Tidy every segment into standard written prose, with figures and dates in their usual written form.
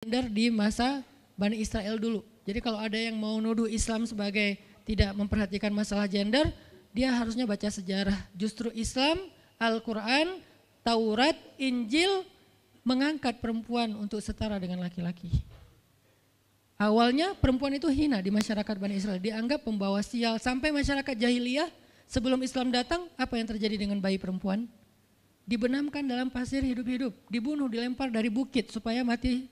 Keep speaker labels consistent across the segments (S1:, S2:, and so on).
S1: gender di masa Bani Israel dulu. Jadi kalau ada yang mau nuduh Islam sebagai tidak memperhatikan masalah gender, dia harusnya baca sejarah. Justru Islam, Al-Quran, Taurat, Injil mengangkat perempuan untuk setara dengan laki-laki. Awalnya perempuan itu hina di masyarakat Bani Israel, dianggap pembawa sial. Sampai masyarakat jahiliyah sebelum Islam datang, apa yang terjadi dengan bayi perempuan? Dibenamkan dalam pasir hidup-hidup, dibunuh, dilempar dari bukit supaya mati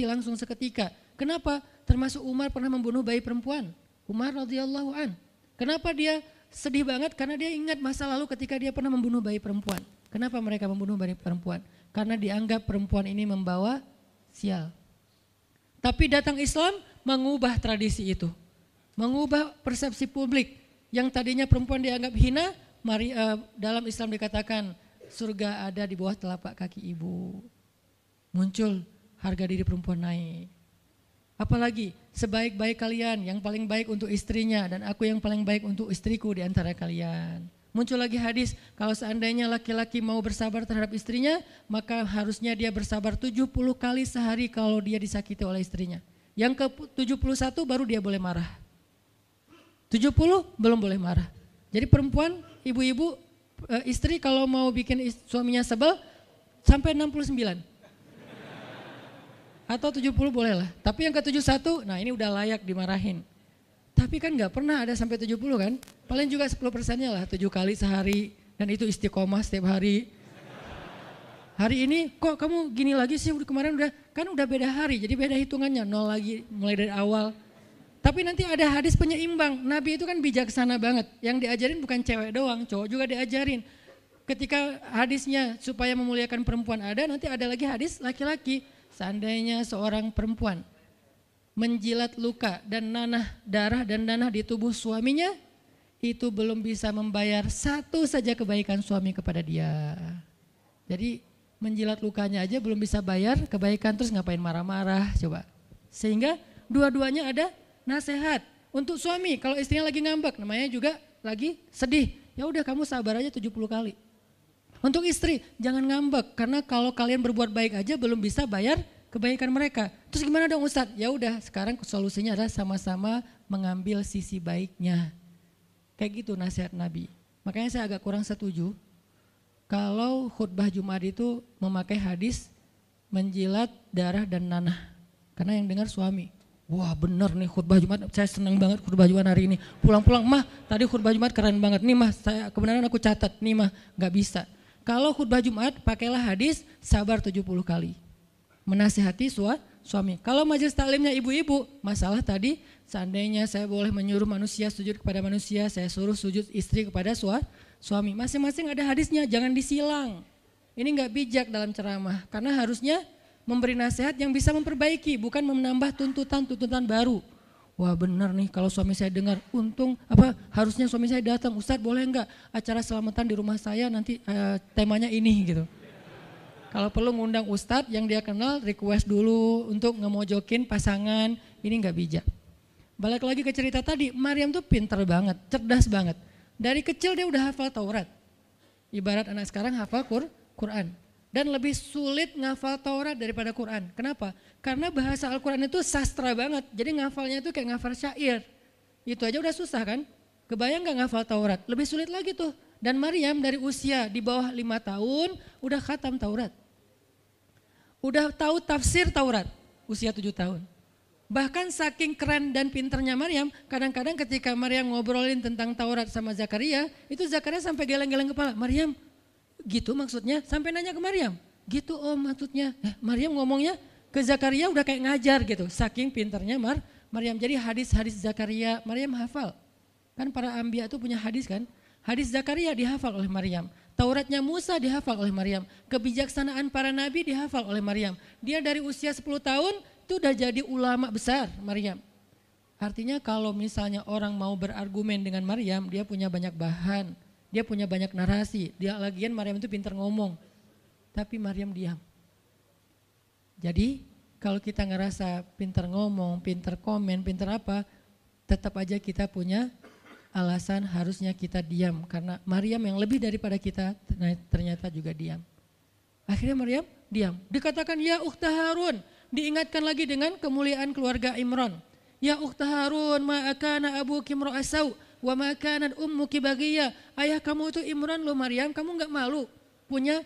S1: langsung seketika. Kenapa? Termasuk Umar pernah membunuh bayi perempuan. Umar radhiyallahu an. Kenapa dia sedih banget? Karena dia ingat masa lalu ketika dia pernah membunuh bayi perempuan. Kenapa mereka membunuh bayi perempuan? Karena dianggap perempuan ini membawa sial. Tapi datang Islam mengubah tradisi itu. Mengubah persepsi publik. Yang tadinya perempuan dianggap hina, dalam Islam dikatakan surga ada di bawah telapak kaki ibu. Muncul harga diri perempuan naik. Apalagi sebaik-baik kalian yang paling baik untuk istrinya dan aku yang paling baik untuk istriku di antara kalian. Muncul lagi hadis kalau seandainya laki-laki mau bersabar terhadap istrinya maka harusnya dia bersabar 70 kali sehari kalau dia disakiti oleh istrinya. Yang ke 71 baru dia boleh marah. 70 belum boleh marah. Jadi perempuan, ibu-ibu, istri kalau mau bikin suaminya sebel sampai 69 atau 70 boleh lah. Tapi yang ke 71, nah ini udah layak dimarahin. Tapi kan gak pernah ada sampai 70 kan. Paling juga 10%-nya lah 7 kali sehari. Dan itu istiqomah setiap hari. Hari ini kok kamu gini lagi sih, kemarin udah beda hari. Jadi beda hitungannya, 0 lagi mulai dari awal. Tapi nanti ada hadis penyeimbang. Nabi itu kan bijaksana banget. Yang diajarin bukan cewek doang, cowok juga diajarin. Ketika hadisnya supaya memuliakan perempuan ada, nanti ada lagi hadis laki-laki. Seandainya seorang perempuan menjilat luka dan darah dan nanah di tubuh suaminya, itu belum bisa membayar satu saja kebaikan suami kepada dia. Jadi menjilat lukanya aja belum bisa bayar kebaikan, terus ngapain marah-marah coba. Sehingga dua-duanya ada nasihat untuk suami. Kalau istrinya lagi ngambek, namanya juga lagi sedih. Ya udah kamu sabar aja 70 kali. Untuk istri, jangan ngambek karena kalau kalian berbuat baik aja belum bisa bayar kebaikan mereka. Terus gimana dong Ustadz? Ya udah, sekarang solusinya adalah sama-sama mengambil sisi baiknya. Kayak gitu nasihat Nabi. Makanya saya agak kurang setuju kalau khutbah Jumat itu memakai hadis menjilat darah dan nanah. Karena yang dengar suami. Wah bener nih khutbah Jumat, saya senang banget khutbah Jumat hari ini. Pulang-pulang, mah tadi khutbah Jumat keren banget. Nih mah, kebenaran aku catat, nih mah gak bisa. Kalau khutbah Jumat pakailah hadis sabar 70 kali. Menasihati suami. Kalau majelis taklimnya ibu-ibu, masalah tadi seandainya saya boleh menyuruh manusia sujud kepada manusia, saya suruh sujud istri kepada suami. Masing-masing ada hadisnya, jangan disilang. Ini gak bijak dalam ceramah, karena harusnya memberi nasihat yang bisa memperbaiki, bukan menambah tuntutan baru. Wah benar nih kalau suami saya dengar, harusnya suami saya datang, Ustadz boleh enggak acara selamatan di rumah saya nanti temanya ini gitu. Kalau perlu ngundang Ustadz yang dia kenal, request dulu untuk ngemojokin pasangan, ini enggak bijak. Balik lagi ke cerita tadi, Maryam tuh pinter banget, cerdas banget. Dari kecil dia udah hafal Taurat. Ibarat anak sekarang hafal Quran. Dan lebih sulit ngafal Taurat daripada Quran. Kenapa? Karena bahasa Al-Quran itu sastra banget. Jadi ngafalnya itu kayak ngafal syair. Itu aja udah susah kan? Kebayang gak ngafal Taurat? Lebih sulit lagi tuh. Dan Maryam dari usia di bawah 5 tahun udah khatam Taurat. Udah tahu tafsir Taurat usia 7 tahun. Bahkan saking keren dan pinternya Maryam, kadang-kadang ketika Maryam ngobrolin tentang Taurat sama Zakaria, itu Zakaria sampai geleng-geleng kepala. Maryam, gitu maksudnya, sampai nanya ke Maryam, gitu maksudnya. Maryam ngomongnya ke Zakaria udah kayak ngajar gitu, saking pinternya Maryam. Jadi hadis-hadis Zakaria Maryam hafal. Kan para anbiya itu punya hadis kan, hadis Zakaria dihafal oleh Maryam. Tauratnya Musa dihafal oleh Maryam. Kebijaksanaan para nabi dihafal oleh Maryam. Dia dari usia 10 tahun itu udah jadi ulama besar Maryam. Artinya kalau misalnya orang mau berargumen dengan Maryam, dia punya banyak bahan. Dia punya banyak narasi, dia lagian Maryam itu pintar ngomong, tapi Maryam diam. Jadi kalau kita ngerasa pintar ngomong, pintar komen, pintar apa, tetap aja kita punya alasan harusnya kita diam. Karena Maryam yang lebih daripada kita ternyata juga diam. Akhirnya Maryam diam. Dikatakan ya ukhta Harun, diingatkan lagi dengan kemuliaan keluarga Imran. Ya ukhta Harun ma akana abuki imra'asau wa ma kanat ummuki baghiyya. Ayah kamu itu Imran loh Maryam, kamu enggak malu punya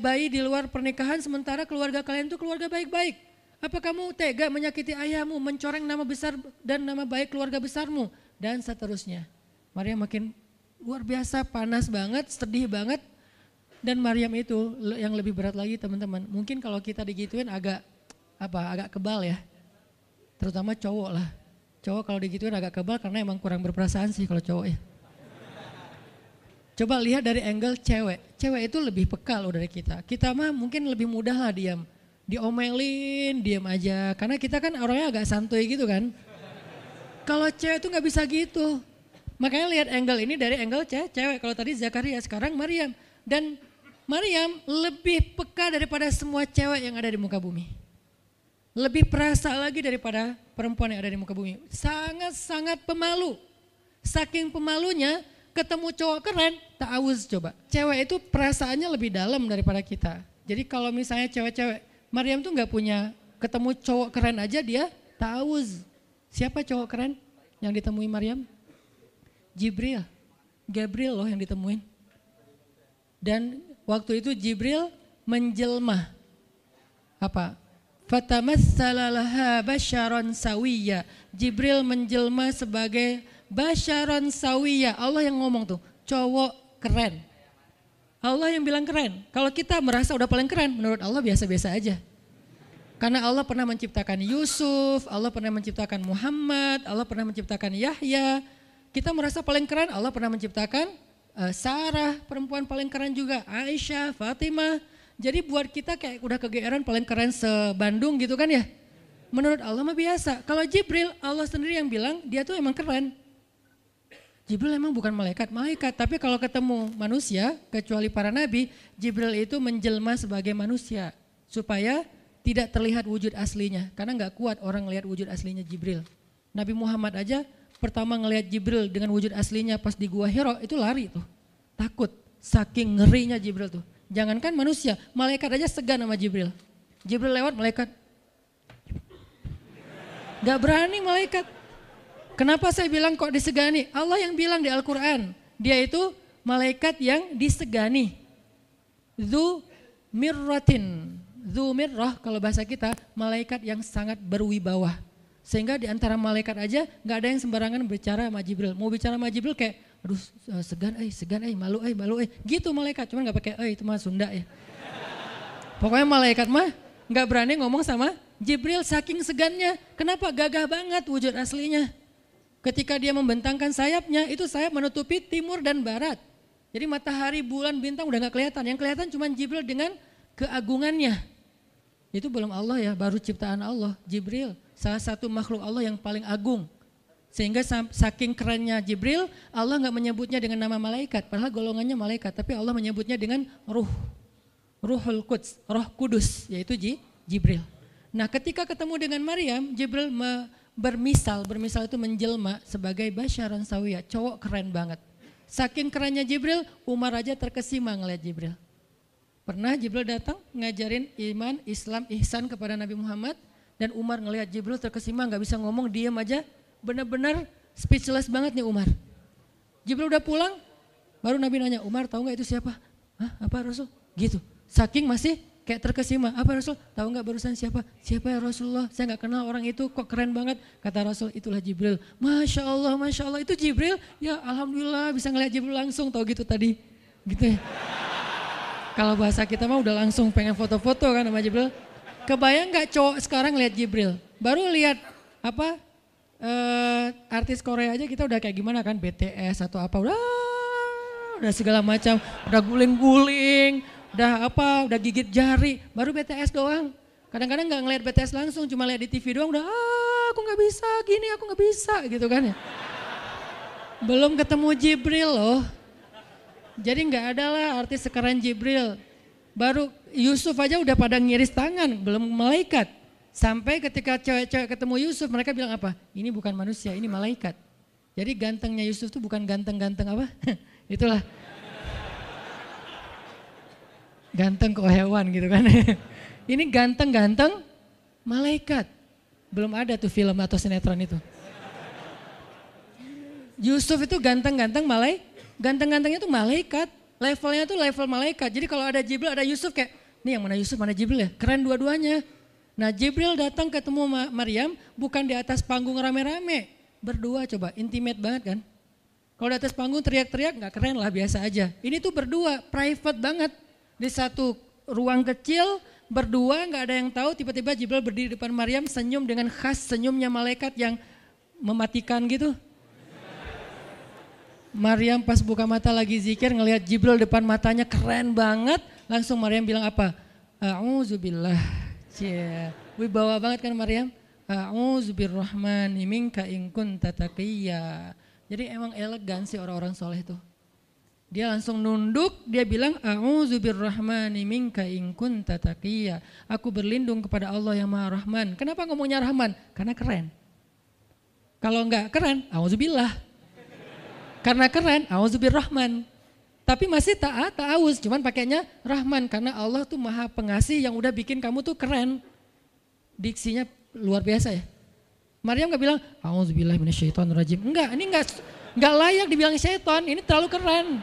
S1: bayi di luar pernikahan sementara keluarga kalian itu keluarga baik-baik. Apa kamu tega menyakiti ayahmu, mencoreng nama besar dan nama baik keluarga besarmu dan seterusnya. Maryam makin luar biasa, panas banget, sedih banget. Dan Maryam itu yang lebih berat lagi teman-teman. Mungkin kalau kita digituin agak kebal ya. Terutama cowok lah. Cowok kalau digituin agak kebal karena emang kurang berperasaan sih kalau cowok ya. Coba lihat dari angle cewek. Cewek itu lebih peka loh dari kita. Kita mah mungkin lebih mudah lah diam. Diomelin, diam aja. Karena kita kan orangnya agak santuy gitu kan. Kalau cewek itu gak bisa gitu. Makanya lihat angle ini dari angle cewek. Kalau tadi Zakaria, sekarang Maryam. Dan Maryam lebih peka daripada semua cewek yang ada di muka bumi. Lebih perasa lagi daripada perempuan yang ada di muka bumi. Sangat-sangat pemalu. Saking pemalunya ketemu cowok keren, ta'awuz coba. Cewek itu perasaannya lebih dalam daripada kita. Jadi kalau misalnya cewek-cewek, Maryam tuh gak punya, ketemu cowok keren aja dia ta'awuz. Siapa cowok keren yang ditemui Maryam? Jibril. Gabriel loh yang ditemuin. Dan waktu itu Jibril menjelma. Apa? Fatamassala laha basyaran sawiyya. Jibril menjelma sebagai basyaran sawiyya. Allah yang ngomong tuh, cowok keren. Allah yang bilang keren. Kalau kita merasa udah paling keren, menurut Allah biasa-biasa aja. Karena Allah pernah menciptakan Yusuf, Allah pernah menciptakan Muhammad, Allah pernah menciptakan Yahya. Kita merasa paling keren, Allah pernah menciptakan Sarah, perempuan paling keren juga, Aisyah, Fatimah. Jadi buat kita kayak udah kegeeran paling keren se-Bandung gitu kan ya. Menurut Allah mah biasa. Kalau Jibril, Allah sendiri yang bilang dia tuh emang keren. Jibril emang bukan malaikat, tapi kalau ketemu manusia, kecuali para nabi, Jibril itu menjelma sebagai manusia. Supaya tidak terlihat wujud aslinya, karena gak kuat orang ngelihat wujud aslinya Jibril. Nabi Muhammad aja pertama ngelihat Jibril dengan wujud aslinya pas di Gua Hira itu lari tuh. Takut, saking ngerinya Jibril tuh. Jangankan manusia, malaikat aja segan sama Jibril. Jibril lewat malaikat. Gak berani malaikat. Kenapa saya bilang kok disegani? Allah yang bilang di Al-Quran. Dia itu malaikat yang disegani. Dzu mirratin. Dzu mirrah kalau bahasa kita malaikat yang sangat berwibawa. Sehingga di antara malaikat aja gak ada yang sembarangan bicara sama Jibril. Mau bicara sama Jibril kayak aduh segan malu gitu malaikat, cuman gak pakai itu mah Sunda ya. Pokoknya malaikat mah gak berani ngomong sama Jibril saking segannya. Kenapa? Gagah banget wujud aslinya. Ketika dia membentangkan sayapnya, itu sayap menutupi timur dan barat. Jadi matahari, bulan, bintang udah gak kelihatan. Yang kelihatan cuma Jibril dengan keagungannya. Itu belum Allah ya, baru ciptaan Allah. Jibril salah satu makhluk Allah yang paling agung. Sehingga saking kerennya Jibril, Allah gak menyebutnya dengan nama malaikat. Padahal golongannya malaikat, tapi Allah menyebutnya dengan Ruhul Quds, Roh Kudus, yaitu Jibril. Nah ketika ketemu dengan Maryam, Jibril bermisal itu menjelma sebagai basyaran sawiyah, cowok keren banget. Saking kerennya Jibril, Umar aja terkesima ngeliat Jibril. Pernah Jibril datang ngajarin iman, Islam, ihsan kepada Nabi Muhammad, dan Umar ngeliat Jibril terkesima, gak bisa ngomong, diam aja. Benar-benar speechless banget nih Umar. Jibril udah pulang, baru Nabi nanya, Umar tahu nggak itu siapa? Hah, apa Rasul? Gitu. Saking masih kayak terkesima. Apa Rasul? Tahu nggak barusan siapa? Siapa ya Rasulullah? Saya nggak kenal orang itu, kok keren banget. Kata Rasul, itulah Jibril. Masya Allah, itu Jibril. Ya Alhamdulillah bisa ngeliat Jibril langsung, tahu gitu tadi. Gitu ya. Kalau bahasa kita mah udah langsung pengen foto-foto kan sama Jibril. Kebayang nggak cowok sekarang lihat Jibril? Baru lihat artis Korea aja kita udah kayak gimana kan, BTS atau apa, udah segala macam, udah guling-guling, udah gigit jari, baru BTS doang. Kadang-kadang nggak ngeliat BTS langsung, cuma lihat di TV doang udah aku nggak bisa gini, aku nggak bisa gitu kan ya. Belum ketemu Jibril loh. Jadi nggak ada lah artis sekeren Jibril. Baru Yusuf aja udah pada ngiris tangan, belum malaikat. Sampai ketika cewek-cewek ketemu Yusuf, mereka bilang apa? Ini bukan manusia, ini malaikat. Jadi gantengnya Yusuf itu bukan ganteng-ganteng apa? Itulah. Ganteng kok hewan gitu kan. Ini ganteng-ganteng Malaikat. Belum ada tuh film atau sinetron itu. Yusuf itu ganteng-ganteng ganteng-gantengnya tuh malaikat. Levelnya tuh level malaikat. Jadi kalau ada Jibril, ada Yusuf kayak, nih yang mana Yusuf, mana Jibril ya? Keren dua-duanya. Nah Jibril datang ketemu Maryam bukan di atas panggung rame-rame. Berdua coba, intimate banget kan. Kalau di atas panggung teriak-teriak gak keren lah, biasa aja. Ini tuh berdua, private banget. Di satu ruang kecil, berdua gak ada yang tahu, tiba-tiba Jibril berdiri di depan Maryam senyum dengan khas senyumnya malaikat yang mematikan gitu. Maryam pas buka mata lagi zikir ngelihat Jibril depan matanya keren banget. Langsung Maryam bilang apa? A'udzubillah. Wibawa banget kan Maryam? A'udzubirrahmani minka in kunta taqiyya. Jadi emang elegan sih orang-orang soleh itu. Dia langsung nunduk, dia bilang a'udzubirrahmani minka in kunta taqiyya. Aku berlindung kepada Allah yang Maha Rahman. Kenapa ngomongnya Rahman? Karena keren. Kalau enggak keren, a'udzubillah. Karena keren, a'udzubirrahman. Tapi masih ta'awuz, cuman pakainya Rahman. Karena Allah tuh Maha Pengasih yang udah bikin kamu tuh keren. Diksinya luar biasa ya. Maryam gak bilang, a'udzubillahi minasyaitonirrajim. Enggak, ini enggak layak dibilang syaiton, ini terlalu keren.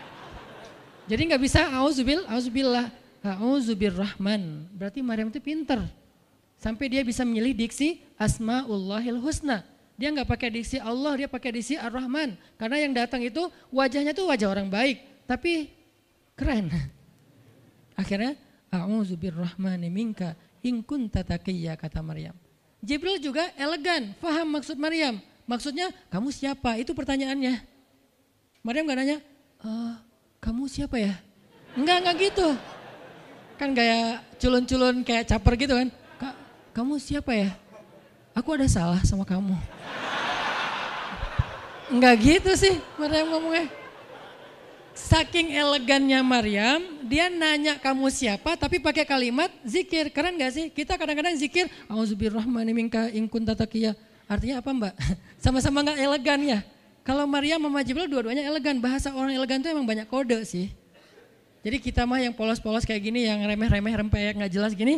S1: Jadi gak bisa a'udzubillah, a'udzubirrahman. Berarti Maryam itu pinter. Sampai dia bisa memilih diksi Asmaullahil Husna. Dia nggak pakai diksi Allah, dia pakai diksi Ar-Rahman. Karena yang datang itu wajahnya tuh wajah orang baik, tapi keren. Akhirnya, a'udzubirrahmani minka in kunta taqiyya, kata Maryam. Jibril juga elegan, faham maksud Maryam. Maksudnya, kamu siapa? Itu pertanyaannya. Maryam nggak nanya, kamu siapa ya? Enggak gitu. Kan gaya culun-culun kayak caper gitu kan. Kamu siapa ya? Aku ada salah sama kamu. Enggak gitu sih Maryam ngomongnya. Saking elegannya Maryam, dia nanya kamu siapa tapi pakai kalimat zikir. Keren gak sih? Kita kadang-kadang zikir, a'udzubirrahmani minka in kunta taqiyya. Artinya apa Mbak? Sama-sama gak elegan ya. Kalau Maryam sama Jibril dua-duanya elegan. Bahasa orang elegan itu emang banyak kode sih. Jadi kita mah yang polos-polos kayak gini, yang remeh-remeh rempeyek gak jelas gini,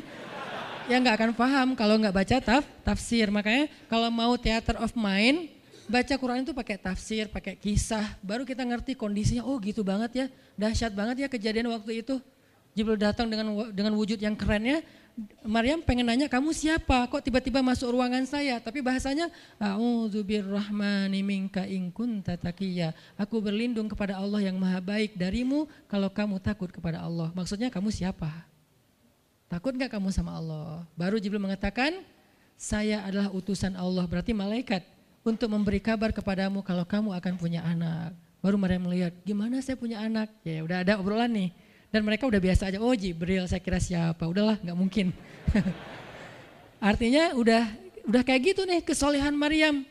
S1: ya nggak akan paham kalau nggak baca tafsir. Makanya kalau mau theater of mind, baca Quran itu pakai tafsir, pakai kisah, baru kita ngerti kondisinya. Oh gitu banget ya, dahsyat banget ya kejadian waktu itu. Jibril datang dengan wujud yang kerennya. Maryam pengen nanya, kamu siapa? Kok tiba-tiba masuk ruangan saya? Tapi bahasanya, a'udzubirrahmani minka in kunta taqiyya. Aku berlindung kepada Allah yang Maha Baik darimu kalau kamu takut kepada Allah. Maksudnya kamu siapa? Takut gak kamu sama Allah? Baru Jibril mengatakan, saya adalah utusan Allah, berarti malaikat, untuk memberi kabar kepadamu kalau kamu akan punya anak. Baru Maryam melihat, gimana saya punya anak? Ya udah ada obrolan nih. Dan mereka udah biasa aja, oh Jibril saya kira siapa, udahlah gak mungkin. Artinya udah kayak gitu nih kesolehan Maryam.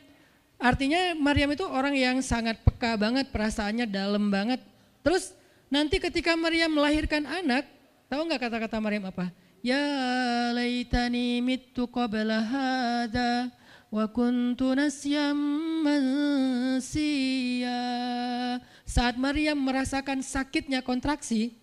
S1: Artinya Maryam itu orang yang sangat peka banget, perasaannya dalam banget. Terus nanti ketika Maryam melahirkan anak, tahu gak kata-kata Maryam apa? Ya laitani mittu qabla hadha wa kuntu nasyam mansiya. Saat Maryam merasakan sakitnya kontraksi,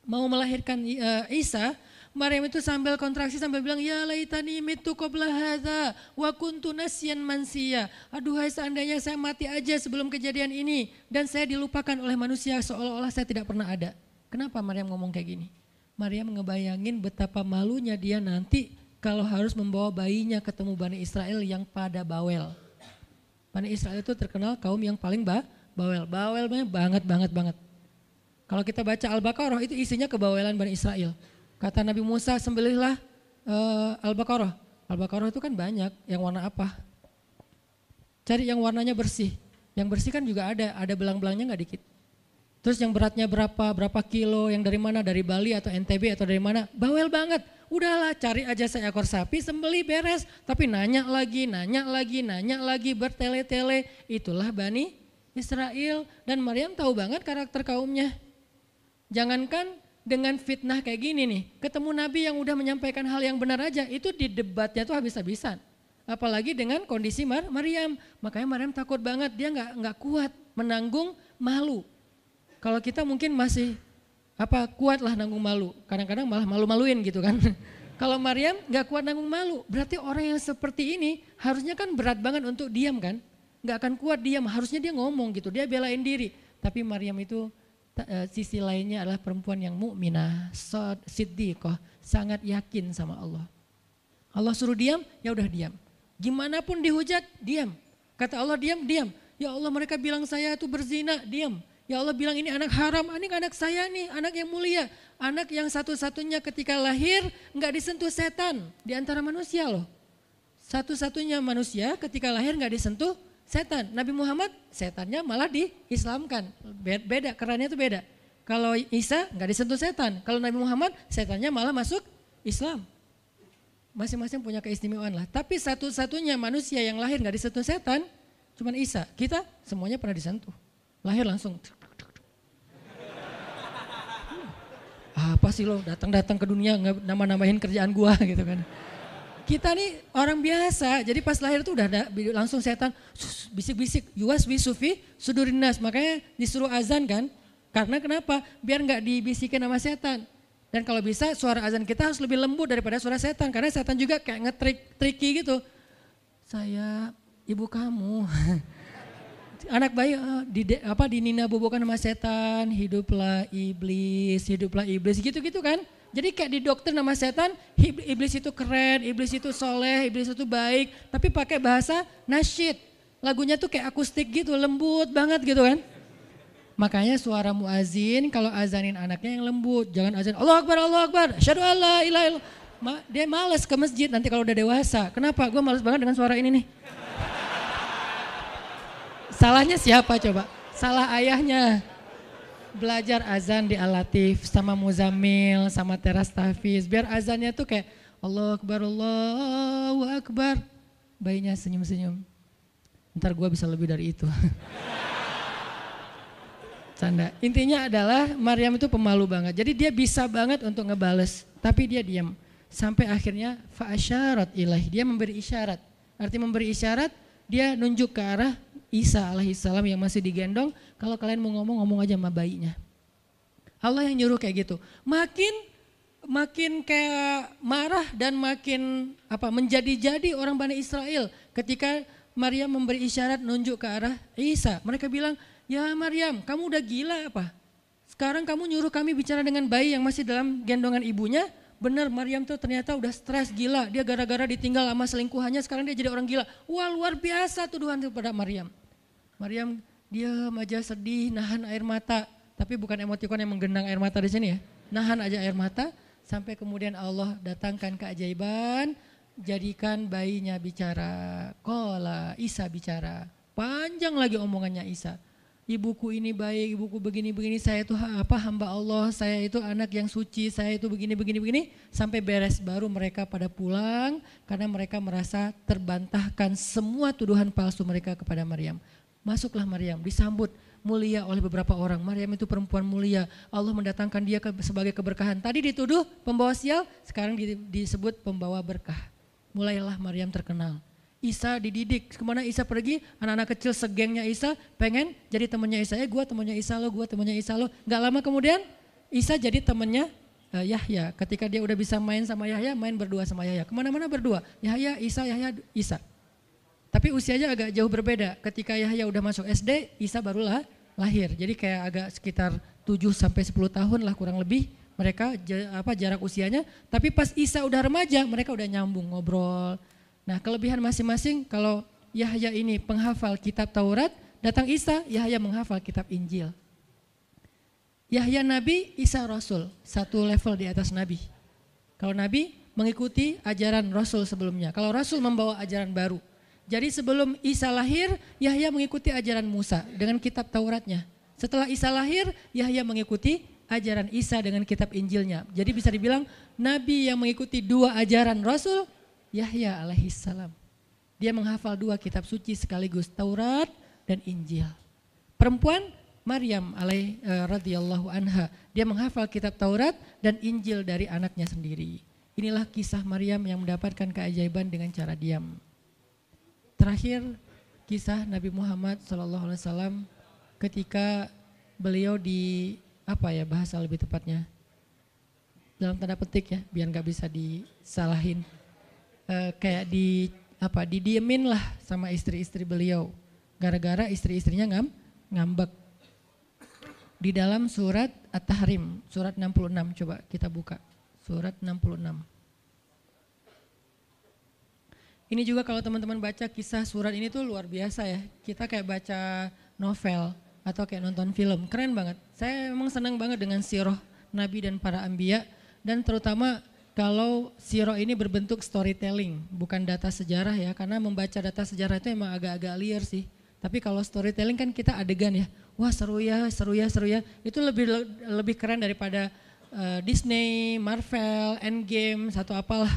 S1: mau melahirkan Isa, Maryam itu sambil kontraksi sambil bilang, ya laitani mittu qabla hadha wa kuntu nasyan mansiya. Aduhai seandainya saya mati aja sebelum kejadian ini dan saya dilupakan oleh manusia seolah-olah saya tidak pernah ada. Kenapa Maryam ngomong kayak gini? Maryam ngebayangin betapa malunya dia nanti kalau harus membawa bayinya ketemu Bani Israel yang pada bawel. Bani Israel itu terkenal kaum yang paling bawel. Bawelnya banget. Kalau kita baca Al-Baqarah itu isinya kebawelan Bani Israel. Kata Nabi Musa, sembelihlah Al-Baqarah. Al-Baqarah itu kan banyak, yang warna apa? Cari yang warnanya bersih. Yang bersih kan juga ada belang-belangnya gak dikit. Terus yang beratnya berapa kilo, yang dari mana, dari Bali atau NTB atau dari mana, bawel banget. Udahlah cari aja seekor sapi, sembelih beres. Tapi nanya lagi, bertele-tele. Itulah Bani Israel. Dan Maryam tahu banget karakter kaumnya. Jangankan dengan fitnah kayak gini nih, ketemu Nabi yang udah menyampaikan hal yang benar aja, itu di debatnya tuh habis-habisan. Apalagi dengan kondisi Maryam. Makanya Maryam takut banget, dia nggak kuat menanggung malu. Kalau kita mungkin masih kuat lah nanggung malu, kadang-kadang malah malu-maluin gitu kan. Kalau Maryam gak kuat nanggung malu, berarti orang yang seperti ini harusnya kan berat banget untuk diam kan. Gak akan kuat diam, harusnya dia ngomong gitu, dia belain diri. Tapi Maryam itu sisi lainnya adalah perempuan yang mukminah, siddiqah, sangat yakin sama Allah. Allah suruh diam, ya udah diam. Gimana pun dihujat, diam. Kata Allah diam, diam. Ya Allah mereka bilang saya itu berzina, diam. Ya Allah bilang ini anak haram, ini anak saya nih, anak yang mulia. Anak yang satu-satunya ketika lahir nggak disentuh setan di antara manusia loh. Satu-satunya manusia ketika lahir nggak disentuh setan. Nabi Muhammad setannya malah diislamkan. Beda, kerannya itu beda. Kalau Isa nggak disentuh setan. Kalau Nabi Muhammad setannya malah masuk Islam. Masing-masing punya keistimewaan lah. Tapi satu-satunya manusia yang lahir nggak disentuh setan, cuman Isa. Kita semuanya pernah disentuh. Lahir langsung. Apa sih lo datang-datang ke dunia nama-namain kerjaan gua gitu kan. Kita nih orang biasa, jadi pas lahir tuh udah ada langsung setan bisik-bisik, yuwas bisufi sudurinas, makanya disuruh azan kan. Karena kenapa? Biar nggak dibisikin sama setan. Dan kalau bisa suara azan kita harus lebih lembut daripada suara setan, karena setan juga kayak nge-tricky gitu. Saya ibu kamu. Anak bayi dinina bobokan sama setan, hiduplah iblis gitu-gitu kan. Jadi kayak di dokter nama setan, iblis itu keren, iblis itu soleh, iblis itu baik, tapi pakai bahasa nasyid. Lagunya tuh kayak akustik gitu, lembut banget gitu kan. Makanya suara muazin kalau azanin anaknya yang lembut, jangan azan Allahu Akbar, asyhadu alla ilaha illallah. Dia malas ke masjid nanti kalau udah dewasa. Kenapa? Gue malas banget dengan suara ini nih. Salahnya siapa coba? Salah ayahnya. Belajar azan di Al-Latif sama Muzammil, sama Teras Tahfiz. Biar azannya tuh kayak Allahu Akbar. Bayinya senyum-senyum. Ntar gue bisa lebih dari itu. Canda. Intinya adalah Maryam itu pemalu banget. Jadi dia bisa banget untuk ngebales. Tapi dia diam. Sampai akhirnya fa'asyarat ilaih. Dia memberi isyarat. Arti memberi isyarat, dia nunjuk ke arah Isa alaihissalam yang masih digendong, kalau kalian mau ngomong aja sama bayinya. Allah yang nyuruh kayak gitu. Makin kayak marah dan makin menjadi-jadi orang Bani Israel ketika Maryam memberi isyarat nunjuk ke arah Isa. Mereka bilang, "Ya Maryam, kamu udah gila apa? Sekarang kamu nyuruh kami bicara dengan bayi yang masih dalam gendongan ibunya?" Benar, Maryam tuh ternyata udah stres gila. Dia gara-gara ditinggal sama selingkuhannya, sekarang dia jadi orang gila. Wah, luar biasa tuduhan kepada Maryam. Maryam diam aja sedih, nahan air mata. Tapi bukan emotikon yang menggenang air mata di sini ya. Nahan aja air mata sampai kemudian Allah datangkan keajaiban, jadikan bayinya bicara. Qala, Isa bicara. Panjang lagi omongannya Isa. Ibuku ini baik, ibuku begini-begini, saya itu hamba Allah, saya itu anak yang suci, saya itu begini-begini, sampai beres baru mereka pada pulang karena mereka merasa terbantahkan semua tuduhan palsu mereka kepada Maryam. Masuklah Maryam, disambut mulia oleh beberapa orang. Maryam itu perempuan mulia, Allah mendatangkan dia sebagai keberkahan. Tadi dituduh pembawa sial, sekarang disebut pembawa berkah. Mulailah Maryam terkenal. Isa dididik, kemana Isa pergi, anak-anak kecil segengnya Isa pengen jadi temannya Isa, gue temannya Isa lo, gue temannya Isa lo. Gak lama kemudian Isa jadi temannya Yahya, ketika dia udah bisa main sama Yahya, main berdua sama Yahya, kemana-mana berdua, Yahya, Isa. Tapi usianya agak jauh berbeda, ketika Yahya udah masuk SD, Isa barulah lahir, jadi kayak agak sekitar 7-10 tahun lah kurang lebih mereka jarak usianya, tapi pas Isa udah remaja mereka udah nyambung ngobrol. Nah, kelebihan masing-masing, kalau Yahya ini penghafal kitab Taurat, datang Isa, Yahya menghafal kitab Injil. Yahya Nabi, Isa Rasul, satu level di atas Nabi. Kalau Nabi mengikuti ajaran Rasul sebelumnya, kalau Rasul membawa ajaran baru. Jadi sebelum Isa lahir, Yahya mengikuti ajaran Musa dengan kitab Tauratnya. Setelah Isa lahir, Yahya mengikuti ajaran Isa dengan kitab Injilnya. Jadi bisa dibilang Nabi yang mengikuti dua ajaran Rasul, Yahya alaihissalam. Dia menghafal dua kitab suci sekaligus, Taurat dan Injil. Perempuan Maryam radhiyallahu anha, dia menghafal kitab Taurat dan Injil dari anaknya sendiri. Inilah kisah Maryam yang mendapatkan keajaiban dengan cara diam. Terakhir kisah Nabi Muhammad SAW ketika beliau bahasa lebih tepatnya, dalam tanda petik ya, biar nggak bisa disalahin. Kayak didiemin lah sama istri-istri beliau. Gara-gara istri-istrinya ngambek. Di dalam surat At-Tahrim, surat 66, coba kita buka. Surat 66. Ini juga kalau teman-teman baca kisah surat ini tuh luar biasa ya. Kita kayak baca novel atau kayak nonton film, keren banget. Saya memang senang banget dengan sirah Nabi dan para anbiya, dan terutama kalau sirah ini berbentuk storytelling, bukan data sejarah ya, karena membaca data sejarah itu emang agak-agak liar sih. Tapi kalau storytelling kan kita adegan ya, wah seru ya, itu lebih keren daripada Disney, Marvel, Endgame, satu apalah.